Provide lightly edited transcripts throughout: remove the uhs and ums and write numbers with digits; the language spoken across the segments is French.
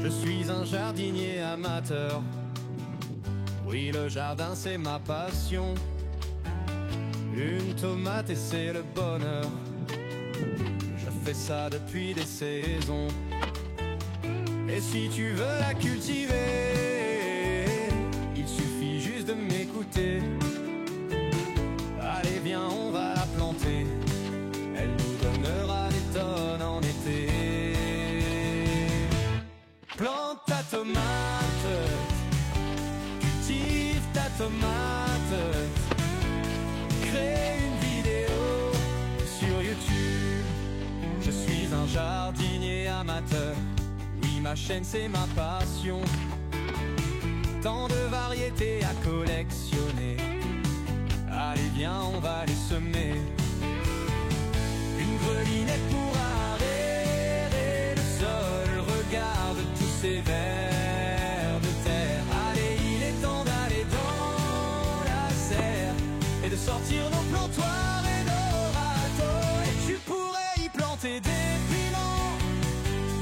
Je suis un jardinier amateur. Oui, le jardin c'est ma passion. Une tomate et c'est le bonheur. Je fais ça depuis des saisons. Et si tu veux la cultiver, il suffit juste de m'écouter. Allez viens, on va la planter. Elle nous donnera des tonnes en été. Plante ta tomate, cultive ta tomate, crée une vidéo sur YouTube. Je suis un jardinier amateur. Oui, ma chaîne c'est ma passion. Tant de variétés à collectionner. Allez viens, on va les semer. Une grelinette pour aérer le sol. Regarde tous ces vers de terre. Allez, il est temps d'aller dans la serre et de sortir nos plantoirs et nos râteaux. Et tu pourrais y planter des piments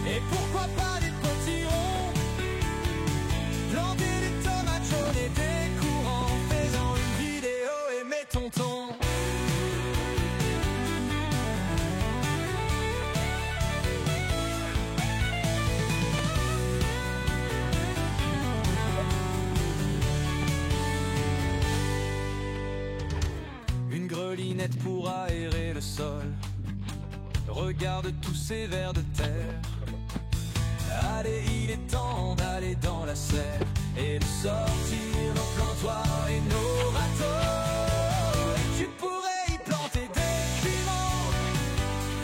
et pourquoi pas des potirons. Planter des tomates jaunes et des courants. Faisant une vidéo et mets ton ton. Une grelinette pour aérer le sol. Regarde tous ces vers de terre. Allez, il est temps d'aller dans la serre et de sortir nos plantoirs et nos râteaux. Et tu pourrais y planter des piments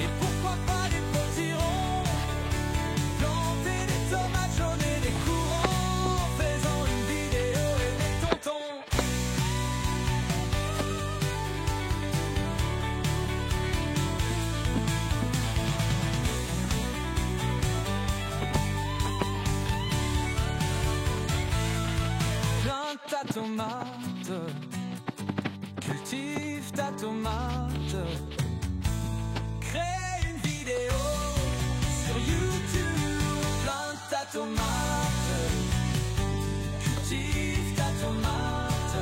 et pourquoi pas des potirons. Planter des tomates jaunes et des courants. Faisant une vidéo et mets ton ton. Plante ta tomate, cultive ta tomate, crée une vidéo sur YouTube. Plante ta tomate, cultive ta tomate,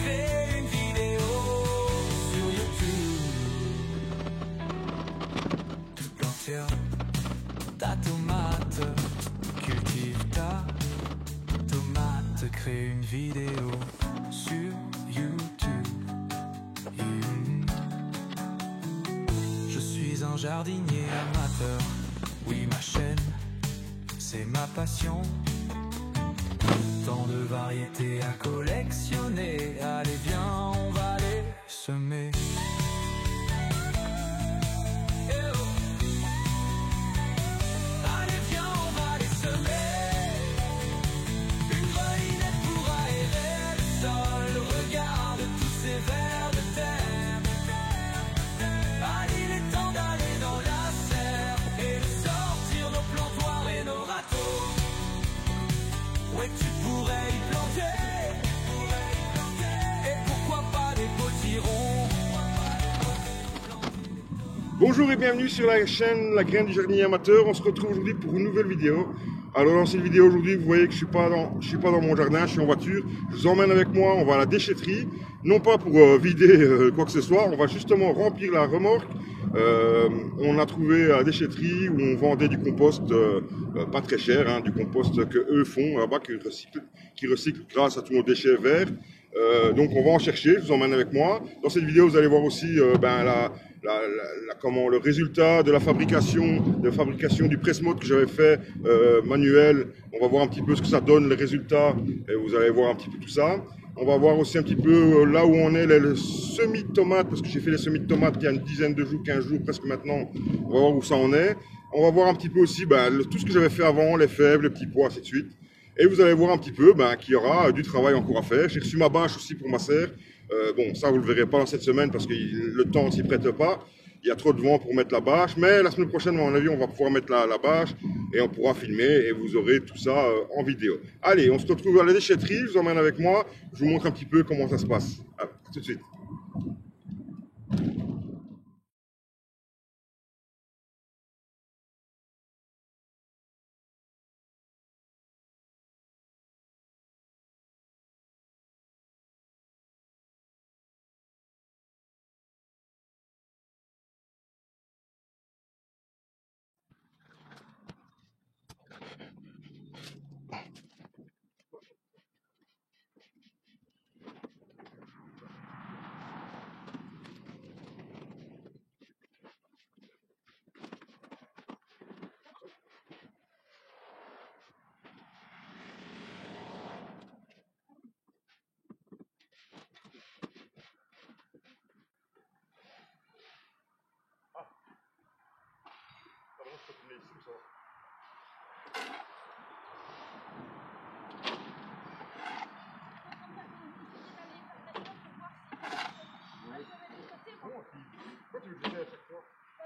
crée une vidéo sur YouTube. Plante ta tomate, cultive ta tomate, crée une vidéo sur YouTube. Je suis un jardinier amateur. Oui, ma chaîne, c'est ma passion. Tant de variétés à collectionner. Allez viens, on va les semer. Allez viens, on va les semer. Une grelinette pour aérer le sol. Regarde tous ces vers de terre. Allez, il est temps d'aller dans la serre et de sortir nos plantoirs et nos râteaux. Ouais, tu pourrais y planter et pourquoi pas des potirons. Bonjour et bienvenue sur la chaîne La Graine du Jardinier Amateur. On se retrouve aujourd'hui pour une nouvelle vidéo. Alors dans cette vidéo aujourd'hui, vous voyez que je suis pas dans mon jardin, je suis en voiture. Je vous emmène avec moi, on va à la déchetterie. Non pas pour vider quoi que ce soit, on va justement remplir la remorque. On a trouvé à la déchetterie où on vendait du compost pas très cher, hein, du compost que eux font là-bas, qui recyclent grâce à tous nos déchets verts. Donc on va en chercher, je vous emmène avec moi. Dans cette vidéo, vous allez voir aussi le résultat de la fabrication du presse-mode que j'avais fait manuel. On va voir un petit peu ce que ça donne, les résultats, et vous allez voir un petit peu tout ça. On va voir aussi un petit peu là où on est, les semis de tomates, parce que j'ai fait les semis de tomates il y a une dizaine de jours, 15 jours presque maintenant. On va voir où ça en est. On va voir un petit peu aussi tout ce que j'avais fait avant, les fèves, les petits pois, ainsi de suite. Et vous allez voir un petit peu qu'il y aura du travail encore à faire. J'ai reçu ma bâche aussi pour ma serre. Bon, ça vous le verrez pas dans cette semaine parce que le temps ne s'y prête pas. Il y a trop de vent pour mettre la bâche. Mais la semaine prochaine, à mon avis, on va pouvoir mettre la bâche et on pourra filmer et vous aurez tout ça en vidéo. Allez, on se retrouve à la déchetterie. Je vous emmène avec moi. Je vous montre un petit peu comment ça se passe. À tout de suite. tu veux que j'aille à chaque fois? Ah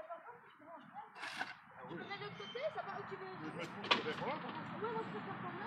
oui. De l'autre côté, ça va où tu veux? Tu veux que je mette pour derrière moi? Ouais, moi je préfère comme là.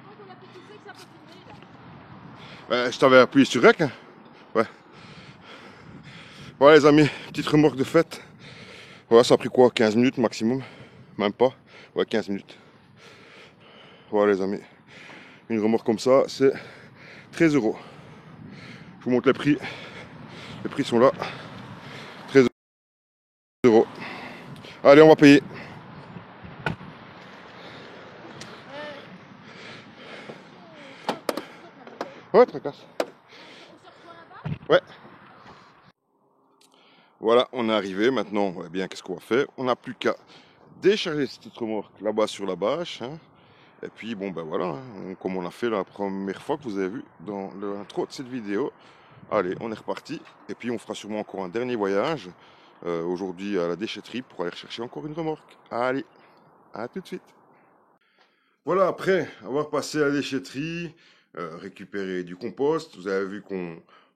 Donc on a fait tout ça que ça peut tourner là. Je t'avais appuyé sur REC. Hein. Ouais. Voilà les amis, petite remorque de fête. Voilà, ça a pris quoi? 15 minutes maximum? Même pas. Ouais, 15 minutes. Voilà les amis. Une remorque comme ça, c'est 13 €. Je vous montre les prix. Les prix sont là. 13 €. Allez, on va payer. Ouais, tracasse. On se rejoint là-bas? Ouais. Voilà, on est arrivé. Maintenant, eh bien, qu'est-ce qu'on va faire? On n'a plus qu'à décharger cette remorque là-bas sur la bâche. Hein. Et puis, bon, ben voilà, hein, comme on a fait la première fois que vous avez vu dans l'intro de cette vidéo. Allez, on est reparti. Et puis, on fera sûrement encore un dernier voyage aujourd'hui à la déchetterie pour aller chercher encore une remorque. Allez, à tout de suite. Voilà, après avoir passé à la déchetterie, récupéré du compost, vous avez vu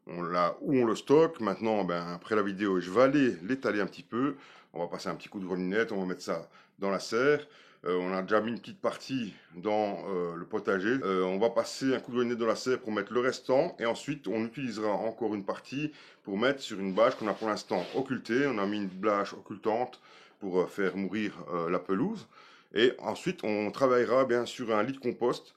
on l'a où on le stocke. Maintenant, ben, après la vidéo, je vais aller l'étaler un petit peu. On va passer un petit coup de grelinette, on va mettre ça dans la serre. On a déjà mis une petite partie dans le potager. On va passer un coup de grelinette dans la serre pour mettre le restant. Et ensuite, on utilisera encore une partie pour mettre sur une bâche qu'on a pour l'instant occultée. On a mis une bâche occultante pour faire mourir la pelouse. Et ensuite, on travaillera bien sûr un lit de compost,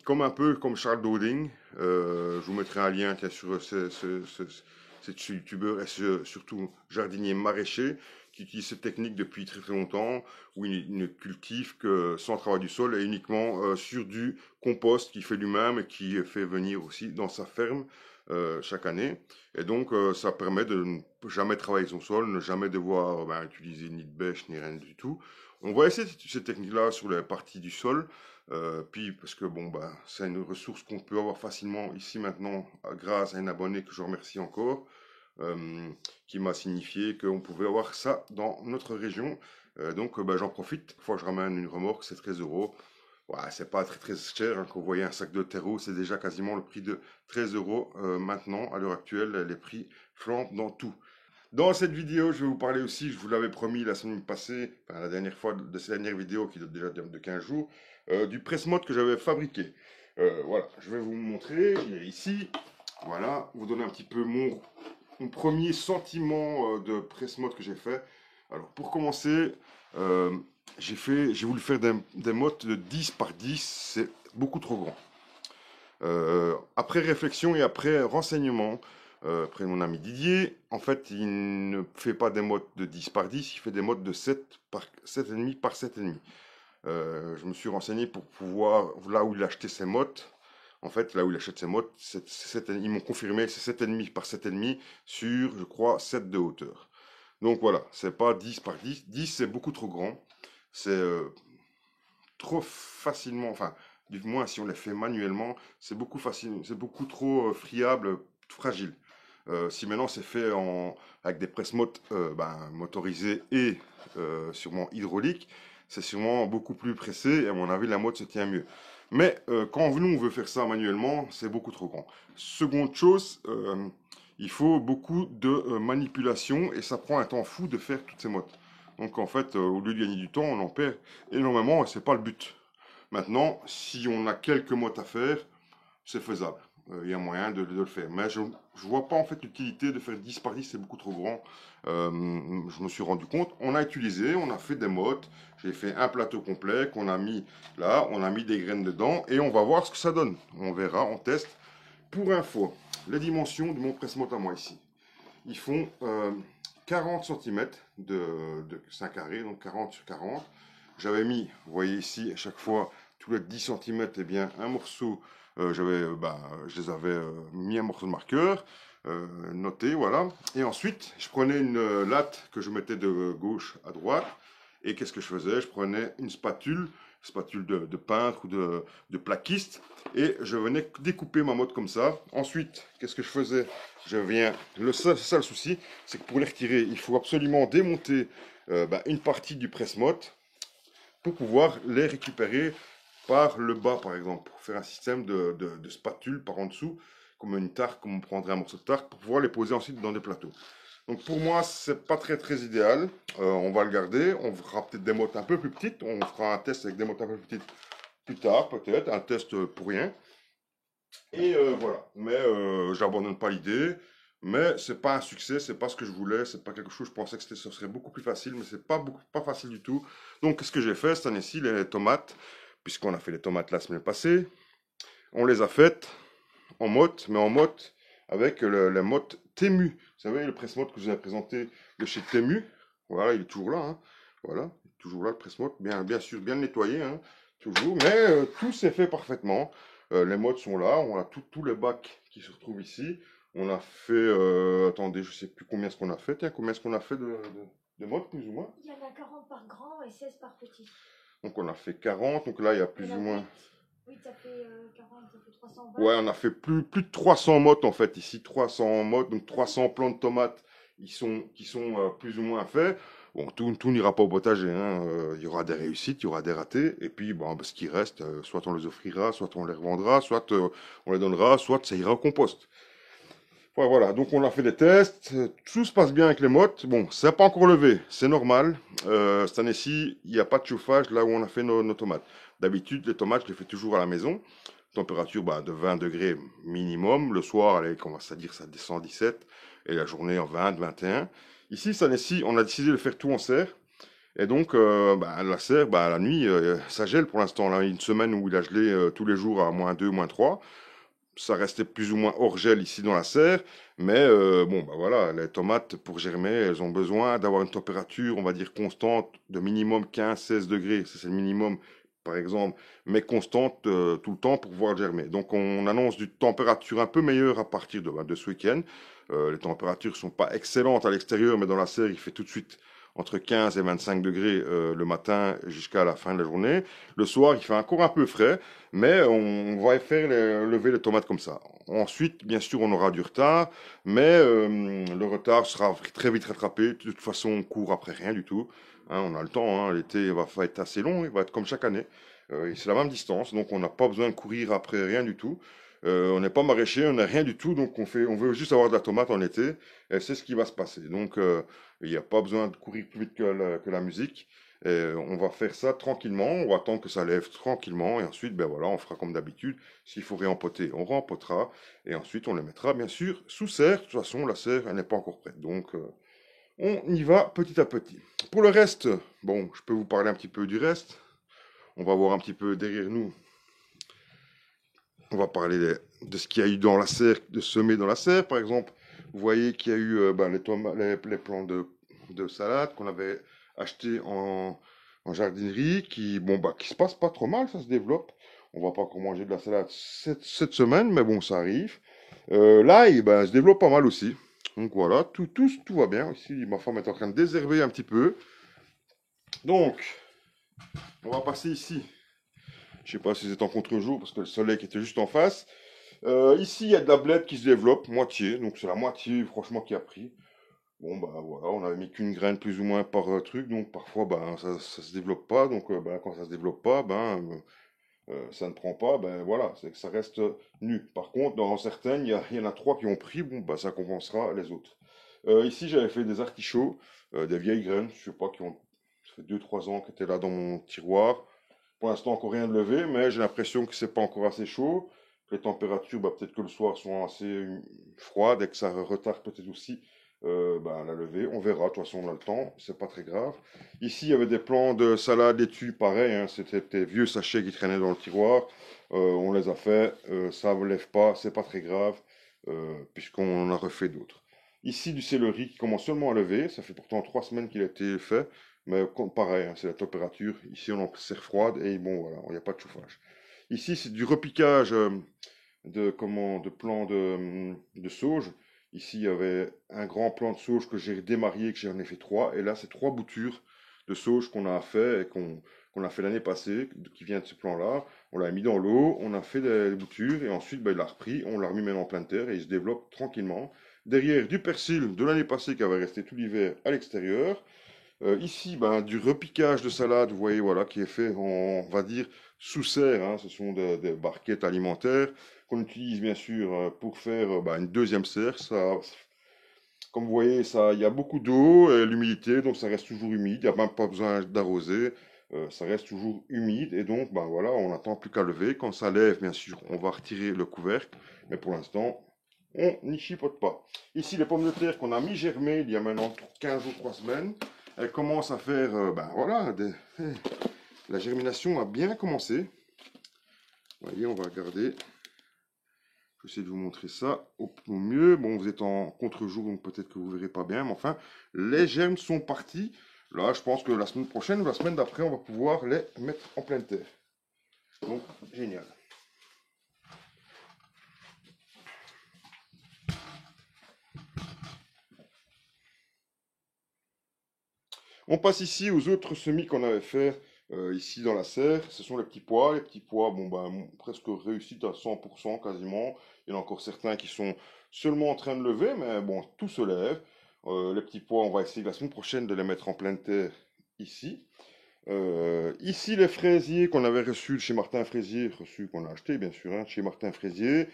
comme un peu comme Charles Doding. Je vous mettrai un lien sur cet youtubeur et surtout jardinier maraîcher qui utilise cette technique depuis très très longtemps, où il ne cultive que sans travail du sol et uniquement sur du compost qu'il fait lui-même et qui fait venir aussi dans sa ferme chaque année. Et donc ça permet de ne jamais travailler son sol, ne jamais devoir utiliser ni de bêche ni rien du tout. On va essayer cette technique-là sur la partie du sol, puis parce que bon, c'est une ressource qu'on peut avoir facilement ici maintenant grâce à un abonné que je remercie encore, qui m'a signifié qu'on pouvait avoir ça dans notre région. Donc j'en profite. Une fois que je ramène une remorque, c'est 13 €. Ouais, c'est pas très très cher. Hein. Quand vous voyez un sac de terreau, c'est déjà quasiment le prix de 13 € maintenant. À l'heure actuelle, les prix flambent dans tout. Dans cette vidéo, je vais vous parler aussi, je vous l'avais promis la semaine passée, la dernière fois de cette dernière vidéo qui date déjà de 15 jours, du presse-mode que j'avais fabriqué. Voilà, je vais vous montrer, il est ici. Voilà, vous donner un petit peu mon premier sentiment de presse-mode que j'ai fait. Alors, pour commencer, j'ai voulu faire des mottes de 10 par 10, c'est beaucoup trop grand. Après réflexion et après renseignement, après mon ami Didier, en fait, il ne fait pas des mottes de 10 par 10, il fait des mottes de 7 par 7,5 par 7,5. Je me suis renseigné pour pouvoir, là où il achetait ses mottes, en fait, là où il achète ses mottes, ils m'ont confirmé que c'est 7,5 par 7,5 sur, je crois, 7 de hauteur. Donc voilà, c'est pas 10 par 10. 10, c'est beaucoup trop grand. C'est trop facilement, enfin, du moins si on les fait manuellement, c'est beaucoup trop friable, fragile. Si maintenant c'est fait avec des presse-mottes motorisées et sûrement hydrauliques, c'est sûrement beaucoup plus pressé et à mon avis la motte se tient mieux. Mais quand nous on veut faire ça manuellement, c'est beaucoup trop grand. Seconde chose, il faut beaucoup de manipulation et ça prend un temps fou de faire toutes ces mottes. Donc en fait, au lieu de gagner du temps, on en perd énormément et c'est pas le but. Maintenant, si on a quelques mottes à faire, c'est faisable. Il y a moyen de le faire. Mais je ne vois pas en fait l'utilité de faire 10 par 10, c'est beaucoup trop grand. Je me suis rendu compte. On a utilisé, on a fait des mottes. J'ai fait un plateau complet qu'on a mis là. On a mis des graines dedans et on va voir ce que ça donne. On verra, on teste. Pour info, les dimensions de mon presse-motte à moi ici. Ils font 40 cm de 5 carrés, donc 40 sur 40. J'avais mis, vous voyez ici, à chaque fois, tous les 10 cm, eh bien, un morceau, je les avais mis un morceau de marqueur, noté, voilà. Et ensuite, je prenais une latte que je mettais de gauche à droite. Et qu'est-ce que je faisais? Je prenais une spatule de peintre ou de plaquiste, et je venais découper ma motte comme ça. Ensuite, qu'est-ce que je faisais? Le seul souci, c'est que pour les retirer, il faut absolument démonter une partie du presse-motte pour pouvoir les récupérer par le bas, par exemple, pour faire un système de spatule par en dessous, comme une tarte, comme on prendrait un morceau de tarte, pour pouvoir les poser ensuite dans des plateaux. Donc pour moi, c'est pas très idéal. On va le garder. On fera peut-être des mottes un peu plus petites. On fera un test avec des mottes un peu plus petites plus tard, peut-être. Un test pour rien. Et voilà. Mais j'abandonne pas l'idée. Mais c'est pas un succès. C'est pas ce que je voulais. C'est pas quelque chose. Je pensais que ce serait beaucoup plus facile. Mais c'est pas facile du tout. Donc qu'est-ce que j'ai fait cette année-ci? Les tomates. Puisqu'on a fait les tomates la semaine passée. On les a faites en motte. Mais en motte avec la motte Temu. Vous savez, le presse-motte que je vous ai présenté de chez Temu. Voilà, il est toujours là. Hein. Voilà, il est toujours là le presse-motte. Bien sûr, bien nettoyé. Hein, toujours. Mais tout s'est fait parfaitement. Les mottes sont là. On a tous les bacs qui se retrouvent ici. On a fait... attendez, je ne sais plus combien est-ce qu'on a fait. Tiens, combien est-ce qu'on a fait de mottes, plus ou moins? Il y en a 40 par grand et 16 par petit. Donc on a fait 40. Donc là, il y a plus ou moins... Oui, ça fait 40, ça fait 320. Ouais, on a fait plus de 300 mottes en fait ici, 300 mottes, donc 300 plants de tomates qui sont plus ou moins faits. Bon, tout n'ira pas au potager, hein. Il y aura des réussites, il y aura des ratés, et puis bon, ce qui reste, soit on les offrira, soit on les revendra, soit on les donnera, soit ça ira au compost. Ouais, voilà, donc on a fait des tests, tout se passe bien avec les mottes. Bon, ça n'a pas encore levé, c'est normal. Cette année-ci, il n'y a pas de chauffage là où on a fait nos tomates. D'habitude, les tomates, je les fais toujours à la maison. Température de 20 degrés minimum. Le soir, allez, commence à dire ça descend 17. Et la journée en 20, 21. Ici, cette année-ci, on a décidé de faire tout en serre. Et donc, la serre, la nuit, ça gèle pour l'instant. Là, une semaine où il a gelé tous les jours à -2, -3. Ça restait plus ou moins hors gel ici dans la serre, mais voilà, les tomates pour germer, elles ont besoin d'avoir une température, on va dire constante, de minimum 15-16 degrés, ça c'est le minimum par exemple, mais constante tout le temps pour pouvoir germer. Donc on annonce une température un peu meilleure à partir de ce week-end. Les températures sont pas excellentes à l'extérieur, mais dans la serre il fait tout de suite entre 15 et 25 degrés le matin jusqu'à la fin de la journée. Le soir, il fait encore un peu frais, mais on va faire lever les tomates comme ça. Ensuite, bien sûr, on aura du retard, mais le retard sera très vite rattrapé. De toute façon, on court après rien du tout. Hein, on a le temps, hein, l'été va être assez long, il va être comme chaque année. C'est la même distance, donc on n'a pas besoin de courir après rien du tout. On n'est pas maraîcher, on n'a rien du tout, donc on veut juste avoir de la tomate en été, et c'est ce qui va se passer. Donc il n'y a pas besoin de courir plus vite que la musique. Et on va faire ça tranquillement, on va attendre que ça lève tranquillement, et ensuite voilà, on fera comme d'habitude. S'il faut réempoter, on réempotera, et ensuite on les mettra bien sûr sous serre. De toute façon, la serre, elle n'est pas encore prête, donc on y va petit à petit. Pour le reste, bon, je peux vous parler un petit peu du reste. On va voir un petit peu derrière nous. On va parler de ce qu'il y a eu dans la serre, de semer dans la serre. Par exemple, vous voyez qu'il y a eu les plants de salade qu'on avait achetés en jardinerie, qui se passe pas trop mal, ça se développe. On va pas encore manger de la salade cette semaine, mais bon, ça arrive. Là, il se développe pas mal aussi. Donc voilà, tout va bien. Ici, ma femme est en train de désherber un petit peu. Donc, on va passer ici. Je sais pas si c'est en contre-jour parce que le soleil qui était juste en face. Ici, il y a de la blette qui se développe, moitié, donc c'est la moitié franchement qui a pris. Bon, bah voilà, on avait mis qu'une graine plus ou moins par truc, donc parfois ben, ça se développe pas, donc ben, quand ça se développe pas, ça ne prend pas, ben voilà, c'est que ça reste nu. Par contre, dans certaines, il y en a trois qui ont pris, bon, ben, ça compensera les autres. Ici, j'avais fait des artichauts, des vieilles graines, je sais pas, ça fait 2 3 ans qu'elles étaient là dans mon tiroir. Pour l'instant, encore rien de levé, mais j'ai l'impression que c'est pas encore assez chaud. Que les températures, bah, peut-être que le soir sont assez froides et que ça retarde peut-être aussi bah, la levée. On verra, de toute façon, on a le temps, c'est pas très grave. Ici, il y avait des plants de salade laitue, pareil, hein, c'était des vieux sachets qui traînaient dans le tiroir. On les a fait, ça ne lève pas, c'est pas très grave, puisqu'on en a refait d'autres. Ici, du céleri qui commence seulement à lever, ça fait pourtant 3 semaines qu'il a été fait. Mais pareil, hein, c'est la température. Ici, on en serre froide et bon, voilà, il n'y a pas de chauffage. Ici, c'est du repiquage de plants de sauge. Ici, il y avait un grand plant de sauge que j'ai démarié, que j'en ai fait 3. Et là, c'est 3 boutures de sauge qu'on a fait et qu'on a fait l'année passée, qui vient de ce plan-là. On l'a mis dans l'eau, on a fait des boutures et ensuite, ben, il l'a repris. On l'a remis maintenant en pleine terre et il se développe tranquillement. Derrière, du persil de l'année passée qui avait resté tout l'hiver à l'extérieur. Ici, ben, du repiquage de salade, vous voyez, voilà, qui est fait on va dire, sous serre, hein. Ce sont des barquettes alimentaires qu'on utilise bien sûr pour faire ben, une deuxième serre. Ça, comme vous voyez, ça, il y a beaucoup d'eau et l'humidité, donc ça reste toujours humide. Il n'y a même pas besoin d'arroser. Ça reste toujours humide et donc, ben voilà, on n'attend plus qu'à lever. Quand ça lève, bien sûr, on va retirer le couvercle, mais pour l'instant, on n'y chipote pas. Ici, les pommes de terre qu'on a mis germer il y a maintenant 15 ou 3 semaines. Elle commence à faire, ben voilà, la germination a bien commencé. Vous voyez, on va regarder. Je vais essayer de vous montrer ça au mieux. Bon, vous êtes en contre-jour, donc peut-être que vous ne verrez pas bien. Mais enfin, les germes sont partis. Là, je pense que la semaine prochaine ou la semaine d'après, on va pouvoir les mettre en pleine terre. Donc, génial. On passe ici aux autres semis qu'on avait fait ici dans la serre. Ce sont les petits pois. Les petits pois, bon, ben, presque réussis à 100% quasiment. Il y en a encore certains qui sont seulement en train de lever, mais bon, tout se lève. Les petits pois, on va essayer la semaine prochaine de les mettre en pleine terre ici. Ici, les fraisiers qu'on avait reçus chez Martin Fraisier, reçus qu'on a acheté bien sûr, hein, chez Martin Fraisier,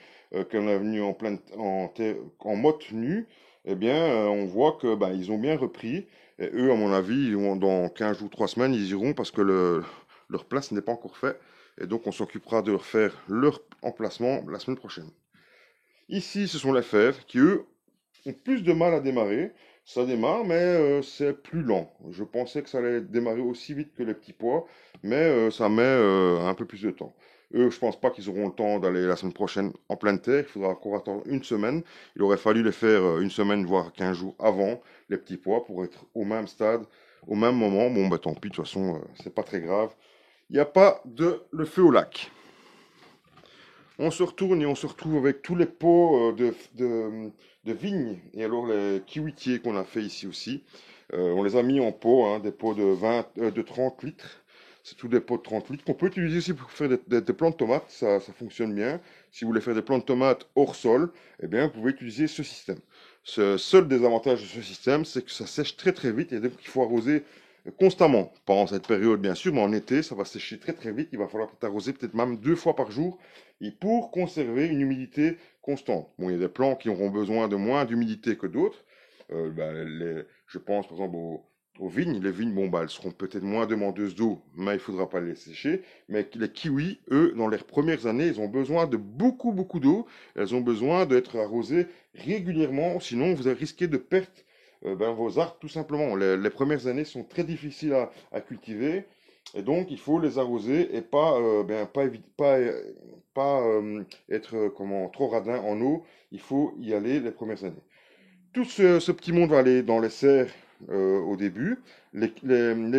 qu'on a venu en motte nue, eh bien, on voit que ben, ils ont bien repris. Et eux, à mon avis, dans 15 ou 3 semaines, ils iront parce que leur place n'est pas encore faite. Et donc, on s'occupera de refaire leur emplacement la semaine prochaine. Ici, ce sont les fèves qui, eux, ont plus de mal à démarrer. Ça démarre, mais c'est plus lent. Je pensais que ça allait démarrer aussi vite que les petits pois, mais ça met un peu plus de temps. Eux, je pense pas qu'ils auront le temps d'aller la semaine prochaine en pleine terre. Il faudra encore attendre une semaine. Il aurait fallu les faire une semaine, voire 15 jours avant les petits pois pour être au même stade, au même moment. Bon, bah tant pis, de toute façon, c'est pas très grave. Il n'y a pas de le feu au lac. On se retourne et on se retrouve avec tous les pots de vignes et alors les kiwitiers qu'on a fait ici aussi. On les a mis en pot, hein, des pots de 30 litres. C'est tous des pots de 30 litres qu'on peut utiliser aussi pour faire des plants de tomates. Ça fonctionne bien. Si vous voulez faire des plants de tomates hors sol, eh bien, vous pouvez utiliser ce système. Ce seul désavantage de ce système, c'est que ça sèche très très vite et donc il faut arroser constamment. Pas en cette période bien sûr, mais en été, ça va sécher très très vite. Il va falloir peut-être arroser peut-être même 2 fois par jour et pour conserver une humidité constante. Bon, il y a des plants qui auront besoin de moins d'humidité que d'autres. Je pense par exemple aux vignes. Les vignes, bon, bah, elles seront peut-être moins demandeuses d'eau, mais il ne faudra pas les sécher. Mais les kiwis, eux, dans leurs premières années, ils ont besoin de beaucoup, beaucoup d'eau. Elles ont besoin d'être arrosées régulièrement, sinon vous risquez de perdre vos arbres tout simplement. Les premières années sont très difficiles à cultiver. Et donc, il faut les arroser et pas être trop radin en eau. Il faut y aller les premières années. Tout ce petit monde va aller dans les serres au début. Les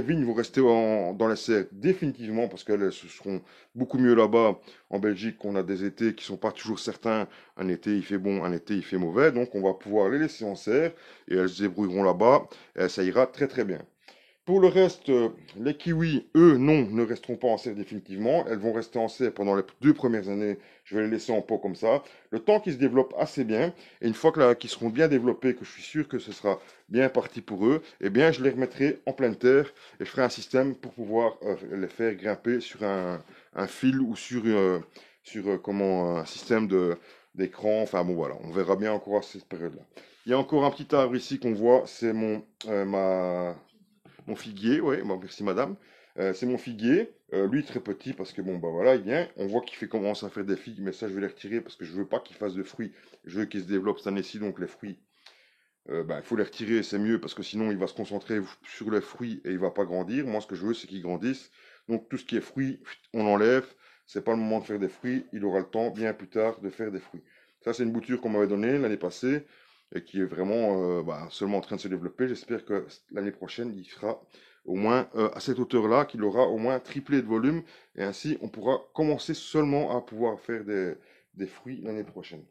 vignes vont rester dans les serres définitivement parce qu'elles se seront beaucoup mieux là-bas en Belgique qu'on a des étés qui ne sont pas toujours certains. Un été il fait bon, un été il fait mauvais. Donc on va pouvoir les laisser en serre et elles se débrouilleront là-bas et ça ira très très bien. Pour le reste, les kiwis, eux, non, ne resteront pas en serre définitivement. Elles vont rester en serre pendant les 2 premières années. Je vais les laisser en pot comme ça. Le temps qu'ils se développent assez bien. Et une fois qu'ils seront bien développés, que je suis sûr que ce sera bien parti pour eux, eh bien, je les remettrai en pleine terre. Et je ferai un système pour pouvoir les faire grimper sur un fil ou sur comment, un système d'écran. Enfin bon, voilà, on verra bien encore à cette période-là. Il y a encore un petit arbre ici qu'on voit. C'est mon figuier, oui, bon, merci madame. C'est mon figuier, lui très petit parce que bon bah voilà, il vient, on voit qu'il commence à faire des figues, mais ça je vais les retirer parce que je veux pas qu'il fasse de fruits, je veux qu'il se développe cette année-ci, donc les fruits, il faut les retirer, c'est mieux parce que sinon il va se concentrer sur les fruits et il va pas grandir. Moi ce que je veux c'est qu'il grandisse, donc tout ce qui est fruits, on enlève, c'est pas le moment de faire des fruits, il aura le temps bien plus tard de faire des fruits. Ça c'est une bouture qu'on m'avait donnée l'année passée et qui est vraiment seulement en train de se développer. J'espère que l'année prochaine, il sera au moins à cette hauteur-là, qu'il aura au moins triplé de volume, et ainsi on pourra commencer seulement à pouvoir faire des fruits l'année prochaine.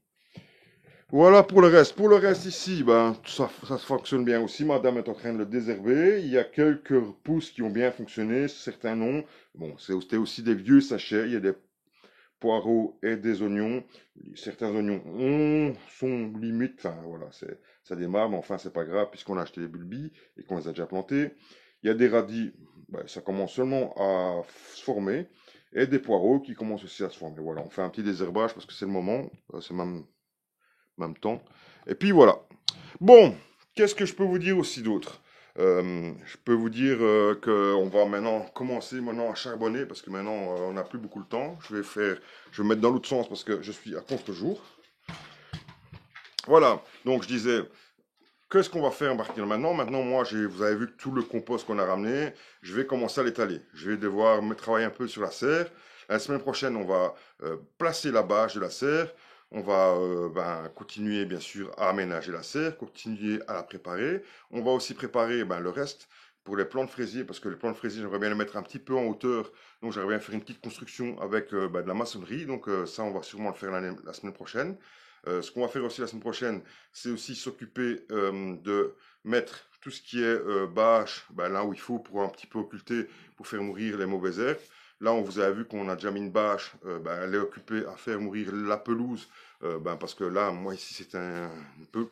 Voilà pour le reste. Pour le reste ici, ça fonctionne bien aussi. Madame est en train de le désherber. Il y a quelques pousses qui ont bien fonctionné, certains non. Bon, c'était aussi des vieux sachets. Il y a des poireaux et des oignons. Certains oignons sont limites, enfin voilà, ça démarre, mais enfin c'est pas grave puisqu'on a acheté des bulbis et qu'on les a déjà plantés. Il y a des radis, ça commence seulement à se former, et des poireaux qui commencent aussi à se former. Voilà, on fait un petit désherbage parce que c'est le moment, c'est même temps. Et puis voilà. Bon, qu'est-ce que je peux vous dire aussi d'autre? Je peux vous dire qu'on va maintenant commencer à charbonner parce que maintenant on n'a plus beaucoup de temps. Je vais me mettre dans l'autre sens parce que je suis à contre-jour. Voilà, donc je disais, qu'est-ce qu'on va faire maintenant? Maintenant, moi, vous avez vu que tout le compost qu'on a ramené, je vais commencer à l'étaler. Je vais devoir me travailler un peu sur la serre. La semaine prochaine, on va placer la bâche de la serre. On va continuer, bien sûr, à aménager la serre, continuer à la préparer. On va aussi préparer le reste pour les plants de fraisier, parce que les plants de fraisier, j'aimerais bien les mettre un petit peu en hauteur. Donc, j'aimerais bien faire une petite construction avec de la maçonnerie. Donc, ça, on va sûrement le faire la semaine prochaine. Ce qu'on va faire aussi la semaine prochaine, c'est aussi s'occuper de mettre tout ce qui est bâche là où il faut pour un petit peu occulter, pour faire mourir les mauvaises herbes. Là, on vous a vu qu'on a déjà mis une bâche, elle est occupée à faire mourir la pelouse, parce que là, moi ici, c'est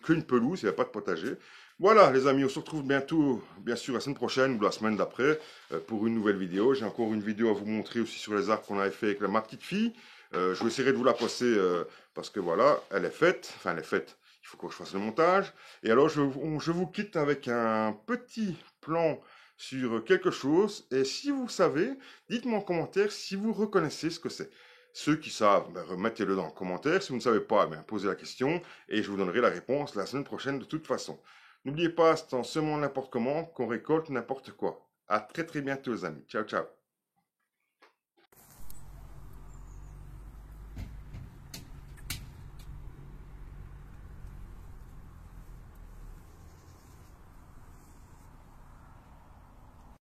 qu'une pelouse, il n'y a pas de potager. Voilà, les amis, on se retrouve bientôt, bien sûr, la semaine prochaine ou la semaine d'après, pour une nouvelle vidéo. J'ai encore une vidéo à vous montrer aussi sur les arbres qu'on avait fait avec ma petite fille. Je vais essayer de vous la poster parce que voilà, elle est faite, enfin elle est faite. Il faut que je fasse le montage. Et alors, je vous quitte avec un petit plan sur quelque chose. Et si vous savez, dites-moi en commentaire si vous reconnaissez ce que c'est. Ceux qui savent, mettez-le dans le commentaire. Si vous ne savez pas, posez la question et je vous donnerai la réponse la semaine prochaine de toute façon. N'oubliez pas, c'est en semant n'importe comment qu'on récolte n'importe quoi. À très très bientôt les amis. Ciao, ciao.